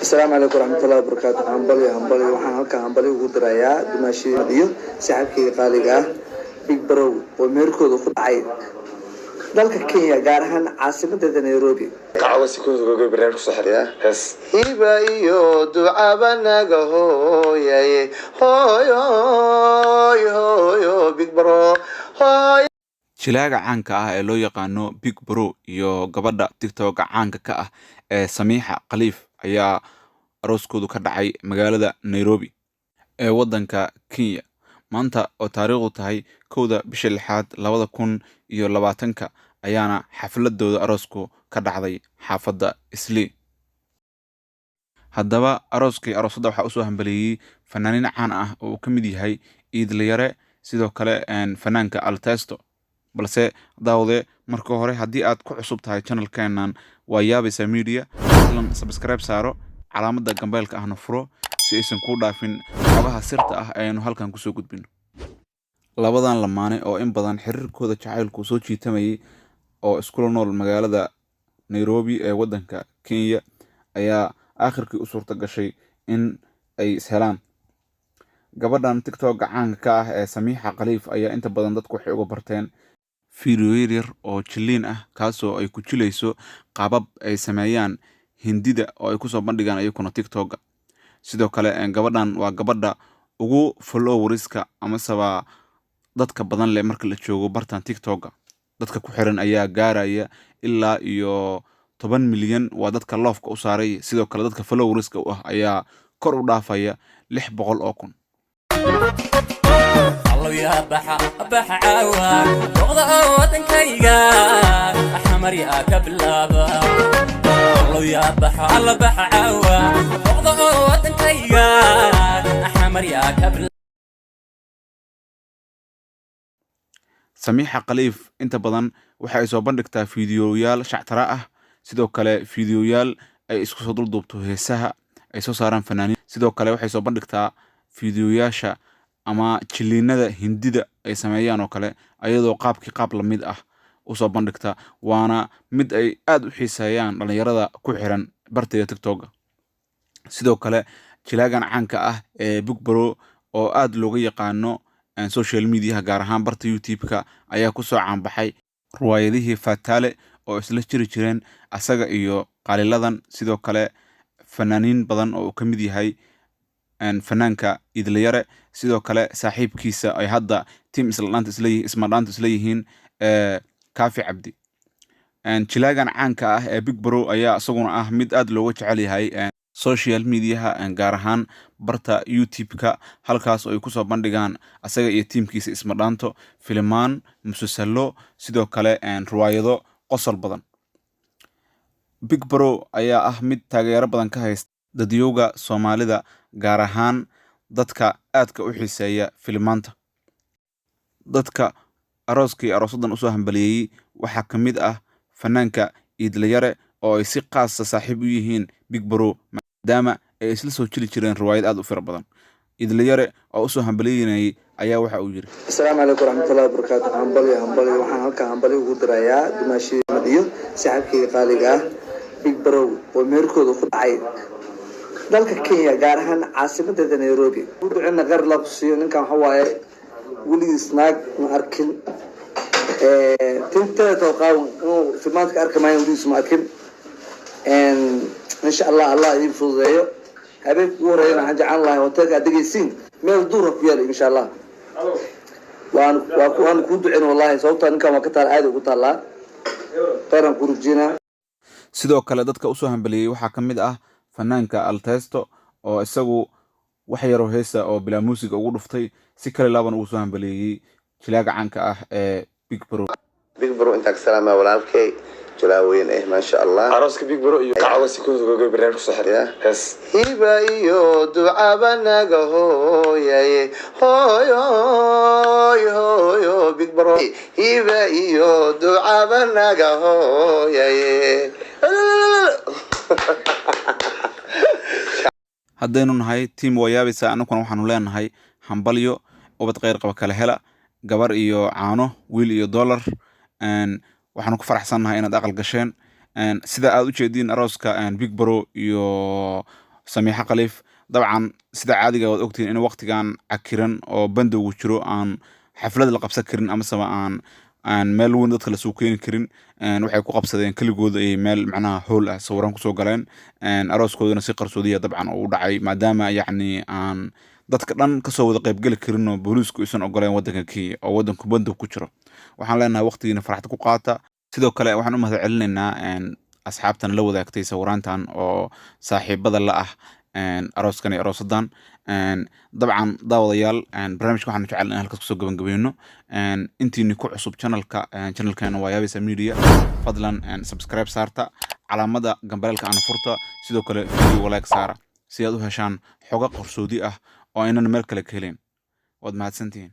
السلام عليكم ورحمة الله وبركاته. همبلي waxaan halka همبلي ugu dirayaa dumaashii iyo saxabkii qaaliga ah Big Bro oo meerkooda ku dhacay dalka Kenya gaar ahaan caasimadda Nairobi. Kacawasi ku soo barnaamij ku saxriya hees hiba iyo ducaba naga hooyaye hooyo Big Bro jilaaga caanka ah ee loo yaqaano Big Bro iyo gabadha TikTok caanka ka ah ee Samiixa Khaliif ayaa arooskoodu ka dhacay magaalada Nairobi ee wadanka Kenya maanta oo taariikhdu tahay 1 bisha 6 2020 ayaana xafladooda aroosku ka dhacday xaafadda Islii. haddaba arooskii aroosada waxa uu soo hambaliyay fanaaniin caan ah oo uu ka mid yahay Idliyare sidoo kale fanaanka Altesto balse daawade marka hore haddii aad ku cusub tahay channelkeenan waa Yabisa Media lan subscribe saaro calaamada gambeelka ahna furo si aysan ku dhaafin xogaha sirta ah aynu halkan ku soo gudbino. labadan lamaane oo in badan xiriirkooda jacaylku soo jiitamayay oo isku nool magaalada Nairobi ee wadanka Kenya ayaa aakhirkii u suurta gashay in ay ishelaan. gabadhan TikTok caanka ka ah ee Samiixa Khaliif ayaa inta badan dadku waxay uga barteen fiidiyoo yar oo jilliin ah kaasoo ay ku jilayso qaabab ay sameeyaan hindida oo ay ku soo bandhigaan ayaguna TikTok. sidoo kale gabadhan waa gabadha ugu followerska ama saba dadka badan leh marka la joogo bartan TikTok. dadka ku xiran ayaa gaaraya ilaa iyo 10 milyan waa dadka loofka u saaray. sidoo kale dadka followerska u ah ayaa kor u dhaafaya 600 oo kun. يا بح عوان وغضا ودنكيغا أحمر يا كبلابا الله يا بح عوان وغضا ودنكيغا أحمر يا كبلابا. Samiixa Khaliif inta badan waxay soo bandhigtaa fiidiyoyaal shactara ah sidoo kale fiidiyoyaal ay isku soo duubto heesaha ay soo saaraan fanaaniin. sidoo kale waxay soo bandhigtaa fiidiyoyaasha ama jilliinada hindida ay sameeyaan oo kale ayadoo qaab la mid ah u soo bandhigta waana mid ay aad u xiiseeyaan dhalinyarada ku xiran barteeda TikTok. sidoo kale jilaagan caanka ah ee Big Bro oo aad looga yaqaano social media gaar ahaan barta YouTube-ka ayaa ku soo caanbaxay ruwaayadihii Fatale oo isla jiri jireen asaga iyo qaaliladan. sidoo kale fanaaniin badan oo ka mid yahay fanaanka Idliyare sidoo kale saaxiibkiisa ay hadda team isma dhaanta isla yihiin Kaafi Cabdi. jilaagan caanka ah ee Big Bro ayaa asaguna ah mid aad looga jecel yahay social media gaar ahaan barta YouTube-ka halkaas oo ay ku soo bandhigaan asaga iyo teamkiisa isma dhaanto filmaan musalsalo sidoo kale ruwaayado qosol badan. Big Bro ayaa ah mid taageero badan ka haysta dadyowga Soomaalida gaar ahaan dadka aadka u xiiseeya filmaanta. dadka aroosadan u soo hambaliyay waxa ka mid ah fanaanka Idliyare oo ay si qaas ah saaxiib u yihiin Big Bro maadaama ay isla soo jili jireen riwaayad aad u fara badan. Idliyare oo u soo hambaliyay ayaa waxa uu yiri السلام عليكم ورحمة الله وبركاته. همبلي waxaan halka همبلي ugu dirayaa dumaashii iyo saxabkii qaaliga ah Big Bro oo meerkooda ku dhacay dalka Kenya gaar ahaan caasimadda Nairobi. wuxuuna qaar la siiyo ninkan waxa waaye weligiis naag ma arkin tinta tawqaaw oo filmaanka arkamayn weligiis ma arkin إن شاء الله الله يفوزيه حبيب ورينا عن جعل الله وتلقى دقيسين ما يدور في إن شاء الله وأنا كنت عين والله صوتها إنك ما كتر عادي وقلت الله طيران كورجينا. sidoo kale dadka u soo hambaliyay waxa ka mid ah fanaanka Altesto oo isagu wax yar oo heesa oo bila music ugu dhuftay si kale laaban ugu soo hambaliyay jilaaga caanka ah ee Big Bro. Big Bro inta ka salaama walaalkay jilaaweyn ma sha Allah arooska Big Bro iyo kacawasi ku soo barnaamij ku saxriya hees hiba iyo ducaba naga hooyaye hooyo Big Bro hiba iyo ducaba naga hooyaye. haddaynu nahay team Yabisa anaguna waxaanu leenahay hambalyo ubad qeyr qaba kala hela gabar iyo caano wiil iyo dollar. waxaanu ku faraxsanahay inaad aqal gasheen sida aad u jeedin arooska Big Bro iyo سميحة قليف طبعا سida caadiga waad ogtiin in waqtigan cakiran oo bandowgu jiro aan xaflad la qabsan karin ama sama aan meel weyn dadka la soo keeni karin waxay ku qabsadeen kaligooda ay meel macnaha hool ah sawiraan ku soo galeen arooskooduna si qarsoodiya dabcan u dhacay maadaama yacni aan dadka dhan ka soo wada qayb gali karin oo booliisku isan ogoleen waddanka Kenya oo waddanku bandow ku jiro waxaan leenahay waqtigiina farxad ku qaata sidoo kale waxaan u mahadcelinaynaa asxaabtan la wadaagtay sawiraantan oo saaxiibada la ah arooskan iyo aroosadan dabcan daawadayaal barnaamijka waxaan jecel in halkaas kusoo gabagabayno intiini ku cusub channelkeena waa Yabisa Media fadlan subscribe saarta calaamada gambalelka aan furta sidoo kale video like saara si aad u heshaan xogo qarsoodi ah oo aynan meel kale ka helin waad mahadsantihiin